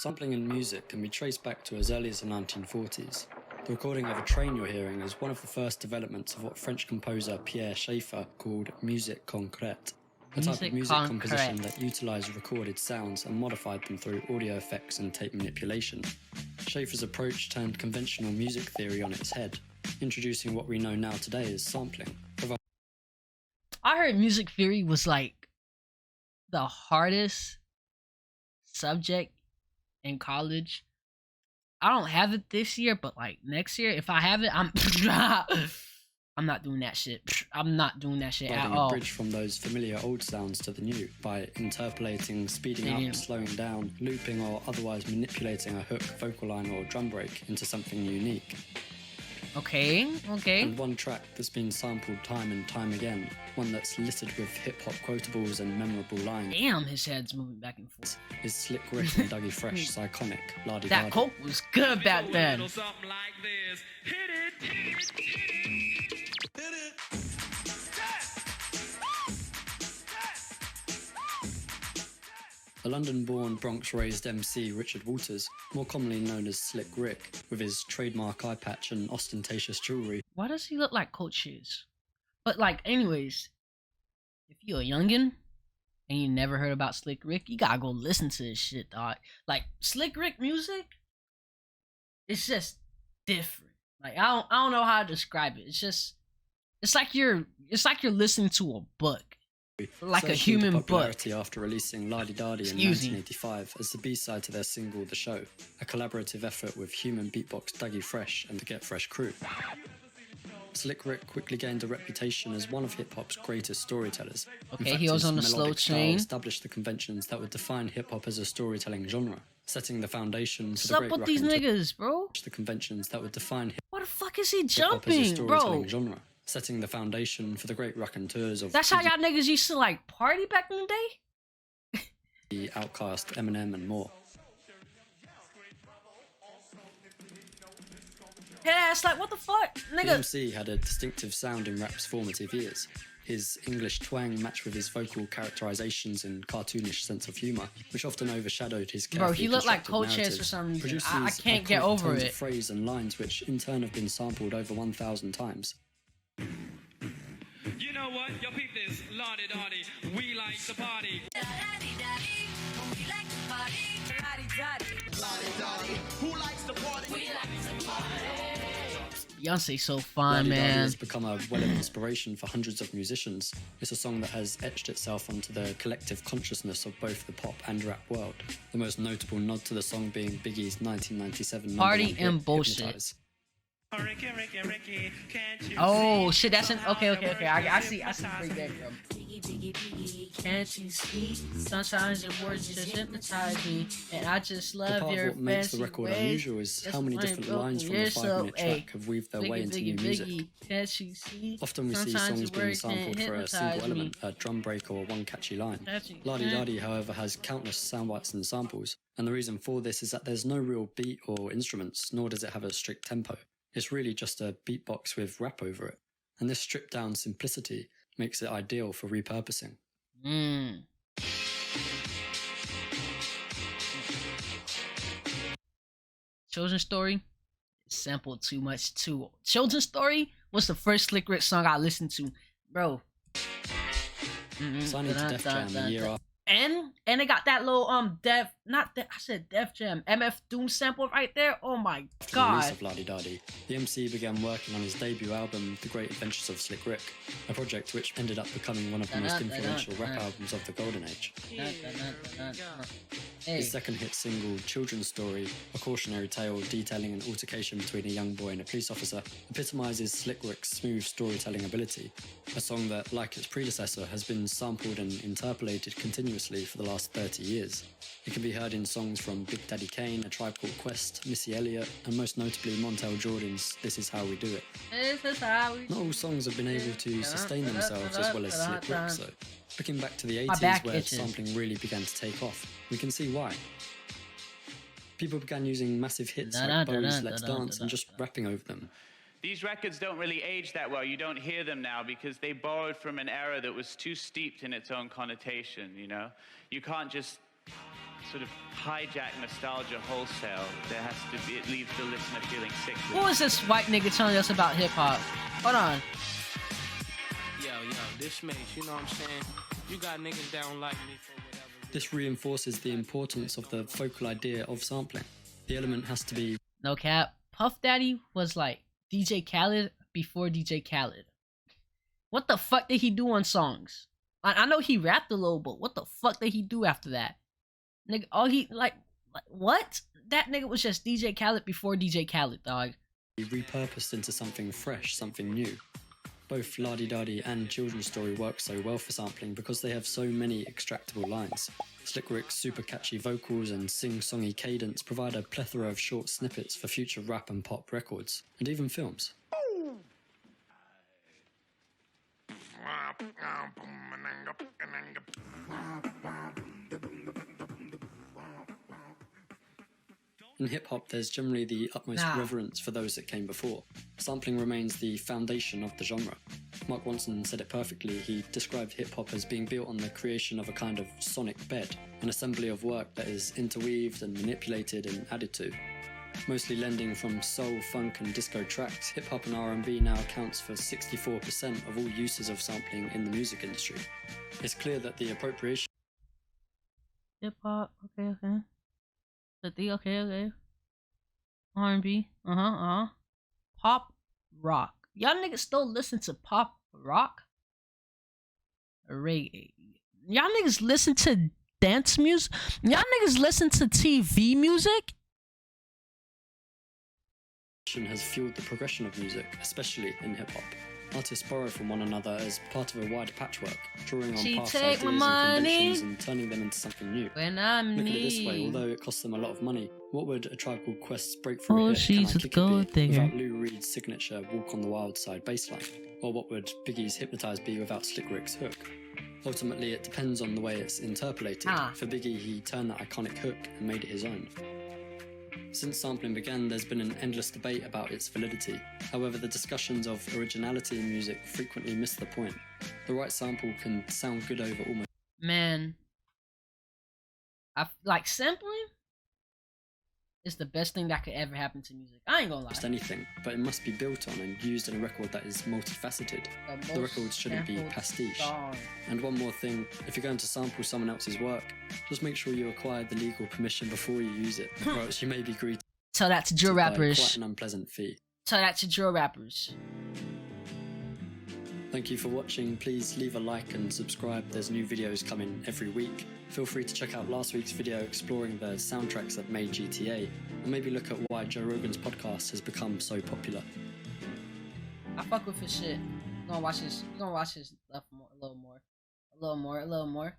Sampling in music can be traced back to as early as the 1940s. The recording of a train you're hearing is one of the first developments of what French composer Pierre Schaeffer called musique concrète, a type of music composition that utilised recorded sounds and modified them through audio effects and tape manipulation. Schaeffer's approach turned conventional music theory on its head, introducing what we know now today as sampling. I heard music theory was like the hardest subject in college. I don't have it this year, but like next year, if I have it, I'm not doing that shit. I'm not doing that shit at all. A bridge from those familiar old sounds to the new by interpolating, speeding up, slowing down, looping, or otherwise manipulating a hook, vocal line, or drum break into something unique. Okay. And one track that's been sampled time and time again, one that's littered with hip-hop quotables and memorable lines. Damn, his head's moving back and forth. Is Slick Rick and Dougie Fresh's iconic La-Di-Da-Di. That coke was good back then. The London-born, Bronx-raised MC Richard Waters, more commonly known as Slick Rick, with his trademark eye patch and ostentatious jewelry. Why does he look like Coaches? But like, anyways, if you're a youngin' and you never heard about Slick Rick, you gotta go listen to this shit, dog. Like, Slick Rick music, it's just different. Like, I don't know how to describe it. It's like you're listening to a book. Like a human popularity book. After releasing La-Di-Da-Di in 1985 as the B-side to their single The Show, a collaborative effort with human beatbox Dougie Fresh and the Get Fresh crew. Slick Rick quickly gained a reputation as one of hip-hop's greatest storytellers. Okay, fact, he was on the slow train. Established the conventions that would define hip-hop as a storytelling genre, setting the foundation for the great rock these niggas, bro? The conventions that would define what the fuck is he jumping, bro? Genre, setting the foundation for the great raconteurs of. That's how y'all niggas used to like party back in the day. The Outkast, Eminem, and more. Yeah, it's like, what the fuck, nigga? The MC had a distinctive sound in rap's formative years. His English twang matched with his vocal characterizations and cartoonish sense of humor, which often overshadowed his bro, he looked like Coaches for some reason. I can't get over it. Of phrase and lines which in turn have been sampled over 1,000 times. You know what? Yo, peep this. La-di-da-di. We like to party. La-di-da-di. We like to party. La-di-da-di. La-di-da-di. Who likes to party? We like to party. Beyonce's so fun, man. Has become a well of inspiration for hundreds of musicians. It's a song that has etched itself onto the collective consciousness of both the pop and rap world. The most notable nod to the song being Biggie's 1997 Party and Bullshit. Hypnotize. Ricky, Ricky, Ricky, can't you oh shit, that's an okay. I see where you're from. Can't you see? Sometimes your words just hypnotize me, and I just love your what makes the record unusual is how many different lines from the 5-minute track have weaved their way into new music. Can't you see? Often we see songs being sampled for a single element, a drum break or one catchy line. La-Di-Da-Di, however, has countless sound bites and samples, and the reason for this is that there's no real beat or instruments, nor does it have a strict tempo. It's really just a beatbox with rap over it, and this stripped down simplicity makes it ideal for repurposing. Children's Story is sampled too much too. Children's Story was the first Slick Rick song I listened to, bro. Signing to Def Jam a year after. And they got that little Def Jam MF Doom sample right there. Oh my god. The release of La-Di-Da-Di, the MC began working on his debut album, The Great Adventures of Slick Rick, a project which ended up becoming one of the most influential rap albums of the Golden Age. His second hit single, Children's Story, a cautionary tale detailing an altercation between a young boy and a police officer, epitomizes Slick Rick's smooth storytelling ability, a song that, like its predecessor, has been sampled and interpolated continuously for the last 30 years. It can be heard in songs from Big Daddy Kane, A Tribe Called Quest, Missy Elliott, and most notably Montel Jordan's This Is How We Do It. Not all songs have been able to sustain themselves as well as Slick Rick's though. Looking back to the 80s where sampling really began to take off, we can see why. People began using massive hits like Bowie's Let's Dance and just rapping over them. These records don't really age that well. You don't hear them now because they borrowed from an era that was too steeped in its own connotation, you know? You can't just sort of hijack nostalgia wholesale. There has to be, it leaves the listener feeling sick. Who is this white nigga telling us about hip hop? Hold on. Yo, this makes, you know what I'm saying? You got niggas that don't like me for whatever. This reinforces the importance of the focal idea of sampling. The element has to be No cap. Puff Daddy was like DJ Khaled before DJ Khaled. What the fuck did he do on songs? I know he rapped a little, but what the fuck did he do after that? Nigga, all he like what? That nigga was just DJ Khaled before DJ Khaled, dog. repurposed into something fresh, something new. Both La Di Da Di and Children's Story work so well for sampling because they have so many extractable lines. Slick Rick's super catchy vocals and sing-songy cadence provide a plethora of short snippets for future rap and pop records, and even films. In hip-hop, there's generally the utmost reverence for those that came before. Sampling remains the foundation of the genre. Mark Ronson said it perfectly. He described hip-hop as being built on the creation of a kind of sonic bed, an assembly of work that is interweaved and manipulated and added to. Mostly lending from soul, funk and disco tracks, hip-hop and R&B now accounts for 64% of all uses of sampling in the music industry. It's clear that the appropriation Hip-hop, okay. Okay. R&B, pop rock. Y'all niggas still listen to pop rock? Reggae. Y'all niggas listen to dance music? Y'all niggas listen to TV music? has fueled the progression of music, especially in hip-hop. Artists borrow from one another as part of a wider patchwork, drawing on past ideas and conventions and turning them into something new. When I'm Look at it this way, although it costs them a lot of money, what would A Tribe Called Quest's breakthrough hit Can I Kick It be without Lou Reed's signature Walk on the Wild Side bassline? Or what would Biggie's Hypnotize be without Slick Rick's hook? Ultimately, it depends on the way it's interpolated. For Biggie, he turned that iconic hook and made it his own. Since sampling began, there's been an endless debate about its validity. However, the discussions of originality in music frequently miss the point. The right sample can sound good over almost... Man, like sampling is the best thing that could ever happen to music. I ain't gonna lie. Just anything, but it must be built on and used in a record that is multifaceted. The records shouldn't be pastiche. And one more thing, if you're going to sample someone else's work, just make sure you acquire the legal permission before you use it, or else you may be greeted Tell that to drill rappers. quite an unpleasant fee. Tell that to drill rappers. Thank you for watching. Please leave a like and subscribe. There's new videos coming every week. Feel free to check out last week's video exploring the soundtracks that made GTA, and maybe look at why Joe Rogan's podcast has become so popular. I fuck with his shit. We're gonna watch his stuff more, a little more.